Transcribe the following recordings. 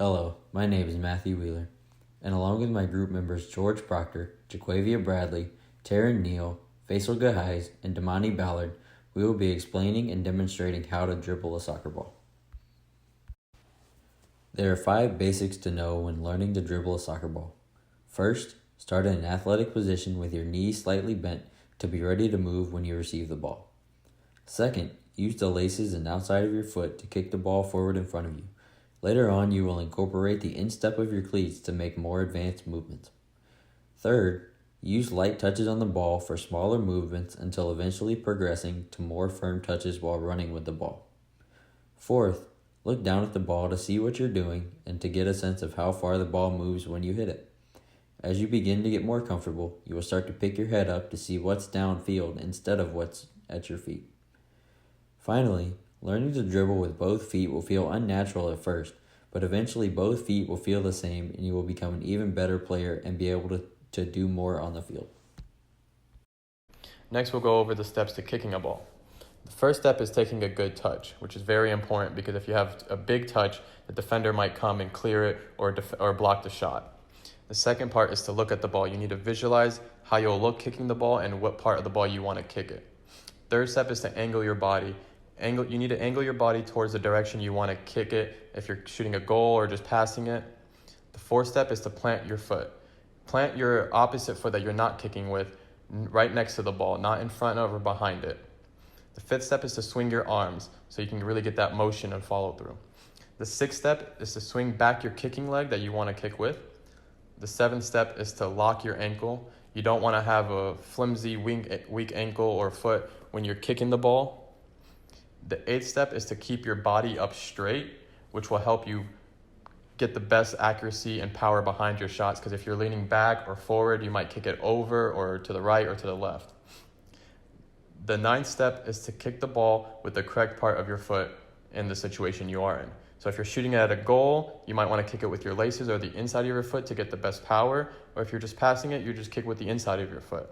Hello, my name is Matthew Wheeler, and along with my group members George Proctor, Jaquavia Bradley, Taryn Neal, Faisal Gahais, and Damani Ballard, we will be explaining and demonstrating how to dribble a soccer ball. There are 5 basics to know when learning to dribble a soccer ball. First, start in an athletic position with your knees slightly bent to be ready to move when you receive the ball. Second, use the laces and outside of your foot to kick the ball forward in front of you. Later on, you will incorporate the instep of your cleats to make more advanced movements. Third, use light touches on the ball for smaller movements until eventually progressing to more firm touches while running with the ball. Fourth, look down at the ball to see what you're doing and to get a sense of how far the ball moves when you hit it. As you begin to get more comfortable, you will start to pick your head up to see what's downfield instead of what's at your feet. Finally, learning to dribble with both feet will feel unnatural at first, but eventually both feet will feel the same and you will become an even better player and be able to do more on the field. Next, we'll go over the steps to kicking a ball. The first step is taking a good touch, which is very important because if you have a big touch, the defender might come and clear it or block the shot. The second part is to look at the ball. You need to visualize how you'll look kicking the ball and what part of the ball you want to kick it. Third step is to angle your body. You need to angle your body towards the direction you want to kick it if you're shooting a goal or just passing it. The fourth step is to plant your foot. Plant your opposite foot that you're not kicking with right next to the ball, not in front of or behind it. The fifth step is to swing your arms so you can really get that motion and follow through. The sixth step is to swing back your kicking leg that you want to kick with. The seventh step is to lock your ankle. You don't want to have a flimsy, weak ankle or foot when you're kicking the ball. The eighth step is to keep your body up straight, which will help you get the best accuracy and power behind your shots, because if you're leaning back or forward, you might kick it over or to the right or to the left. The ninth step is to kick the ball with the correct part of your foot in the situation you are in. So if you're shooting at a goal, you might want to kick it with your laces or the inside of your foot to get the best power, or if you're just passing it, you just kick with the inside of your foot.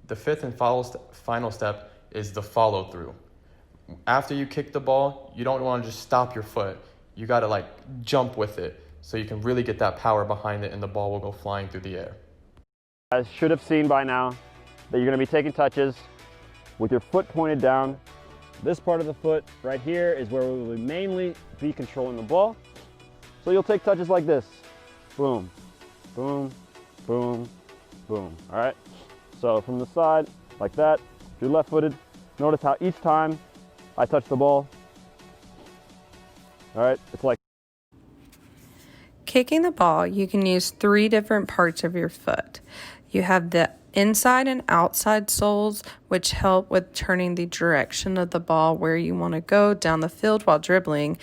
The fifth and final step is the follow through. After you kick the ball, you don't want to just stop your foot. You got to jump with it so you can really get that power behind it and the ball will go flying through the air. You guys should have seen by now that you're going to be taking touches with your foot pointed down. This part of the foot right here is where we will mainly be controlling the ball. So you'll take touches like this. Boom, boom, boom, boom. All right? So from the side, like that. If you're left-footed, notice how each time I touch the ball, all right, it's like. Kicking the ball, you can use 3 different parts of your foot. You have the inside and outside soles, which help with turning the direction of the ball where you want to go down the field while dribbling.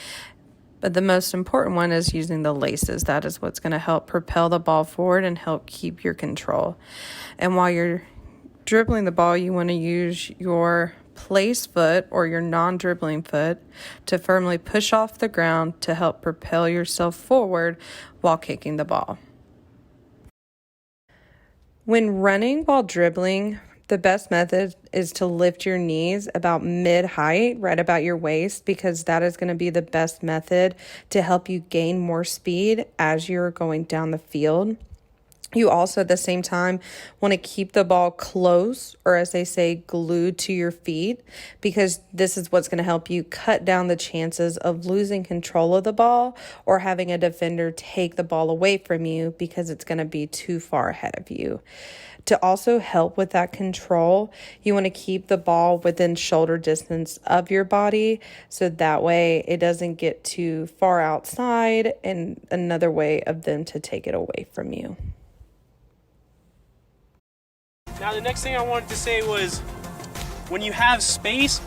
But the most important one is using the laces. That is what's going to help propel the ball forward and help keep your control. And while you're dribbling the ball, you want to use your place foot or your non-dribbling foot to firmly push off the ground to help propel yourself forward while kicking the ball. When running while dribbling, the best method is to lift your knees about mid-height, right about your waist, because that is going to be the best method to help you gain more speed as you're going down the field. You also, at the same time, want to keep the ball close, or as they say, glued to your feet, because this is what's going to help you cut down the chances of losing control of the ball or having a defender take the ball away from you because it's going to be too far ahead of you. To also help with that control, you want to keep the ball within shoulder distance of your body, so that way it doesn't get too far outside and another way of them to take it away from you. Now the next thing I wanted to say was, when you have space,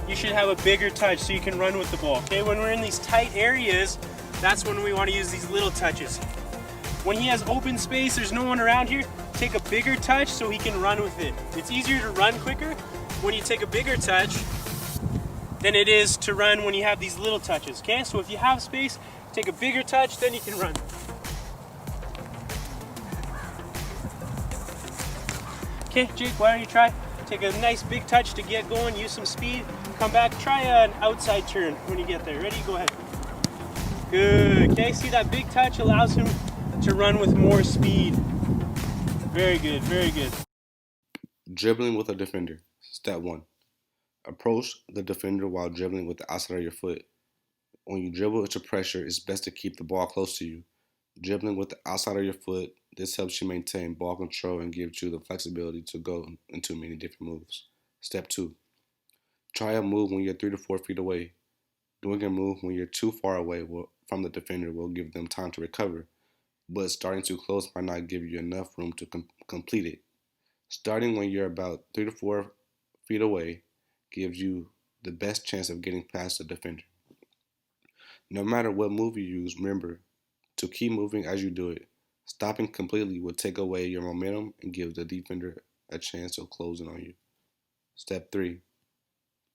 you should have a bigger touch so you can run with the ball, okay? When we're in these tight areas, that's when we want to use these little touches. When he has open space, there's no one around here, take a bigger touch so he can run with it. It's easier to run quicker when you take a bigger touch than it is to run when you have these little touches, okay? So if you have space, take a bigger touch, then you can run. Okay, Jake, why don't you try? Take a nice big touch to get going, use some speed, come back, try an outside turn when you get there. Ready? Go ahead. Good. Okay, see that big touch allows him to run with more speed. Very good, very good. Dribbling with a defender. Step 1. Approach the defender while dribbling with the outside of your foot. When you dribble into pressure, it's best to keep the ball close to you. Dribbling with the outside of your foot, this helps you maintain ball control and gives you the flexibility to go into many different moves. Step 2. Try a move when you're 3 to 4 feet away. Doing a move when you're too far away from the defender will give them time to recover, but starting too close might not give you enough room to complete it. Starting when you're about 3 to 4 feet away gives you the best chance of getting past the defender. No matter what move you use, remember to keep moving as you do it. Stopping completely will take away your momentum and give the defender a chance of closing on you. Step 3.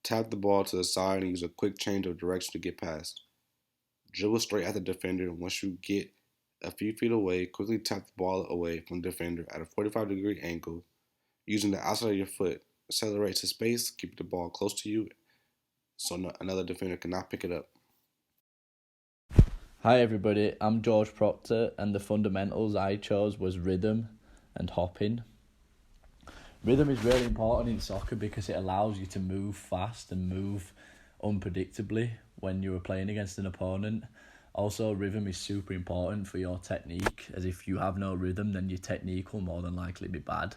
Tap the ball to the side and use a quick change of direction to get past. Dribble straight at the defender. Once you get a few feet away, quickly tap the ball away from the defender at a 45-degree angle using the outside of your foot. Accelerate to space, keep the ball close to you so another defender cannot pick it up. Hi everybody, I'm George Proctor and the fundamentals I chose was rhythm and hopping. Rhythm is really important in soccer because it allows you to move fast and move unpredictably when you are playing against an opponent. Also, rhythm is super important for your technique, as if you have no rhythm, then your technique will more than likely be bad.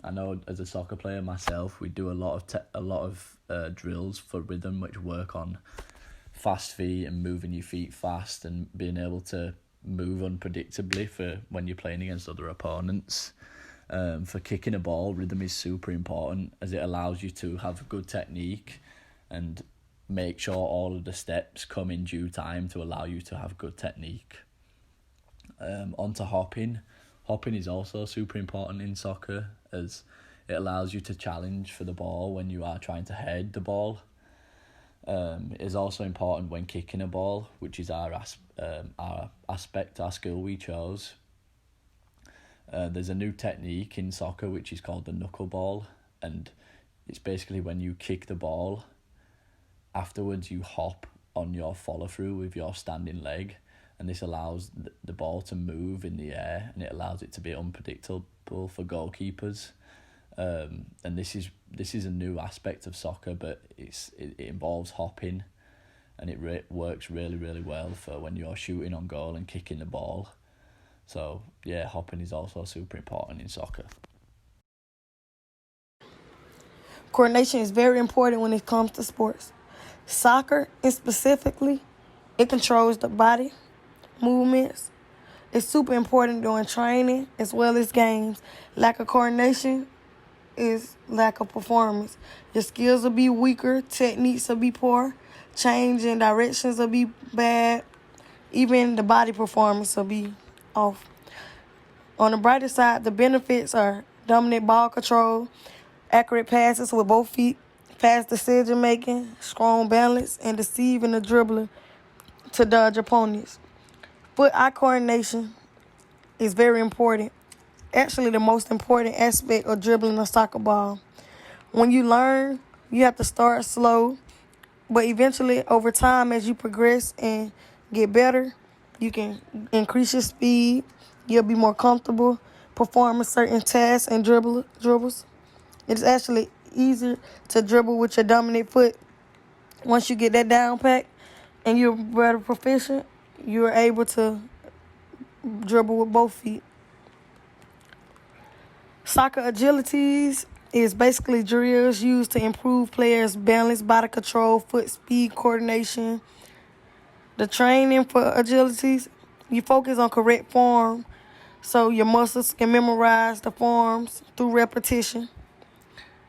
I know as a soccer player myself, we do a lot of drills for rhythm which work on fast feet and moving your feet fast and being able to move unpredictably for when you're playing against other opponents. For kicking a ball, rhythm is super important as it allows you to have good technique and make sure all of the steps come in due time to allow you to have good technique. Onto hopping. Hopping is also super important in soccer as it allows you to challenge for the ball when you are trying to head the ball. It is also important when kicking a ball, which is our skill we chose. There's a new technique in soccer which is called the knuckleball, and it's basically when you kick the ball, afterwards you hop on your follow through with your standing leg, and this allows the ball to move in the air and it allows it to be unpredictable for goalkeepers. And this is a new aspect of soccer, but it involves hopping, and it works really, really well for when you're shooting on goal and kicking the ball. So yeah, hopping is also super important in soccer. Coordination is very important when it comes to sports. Soccer, and specifically, it controls the body movements. It's super important during training as well as games. Lack of coordination is lack of performance. Your skills will be weaker, techniques will be poor, change in directions will be bad, even the body performance will be off. On the brighter side, the benefits are dominant ball control, accurate passes with both feet, fast decision making, strong balance, and deceiving the dribbler to dodge opponents. Foot-eye coordination is very important. Actually, the most important aspect of dribbling a soccer ball. When you learn, you have to start slow, but eventually, over time, as you progress and get better, you can increase your speed. You'll be more comfortable performing certain tasks and dribbles. It's actually easier to dribble with your dominant foot. Once you get that down pat and you're better proficient, you're able to dribble with both feet. Soccer agilities is basically drills used to improve players' balance, body control, foot speed, coordination. The training for agilities, you focus on correct form so your muscles can memorize the forms through repetition.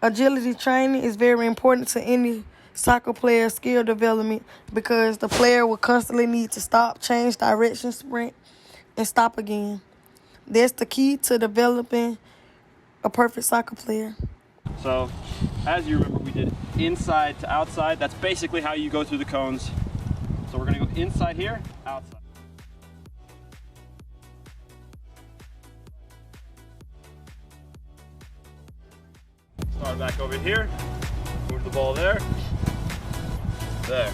Agility training is very important to any soccer player's skill development because the player will constantly need to stop, change direction, sprint, and stop again. That's the key to developing a perfect soccer player. So, as you remember, we did inside to outside. That's basically how you go through the cones. So we're gonna go inside here, outside. Start back over here, move the ball there, there.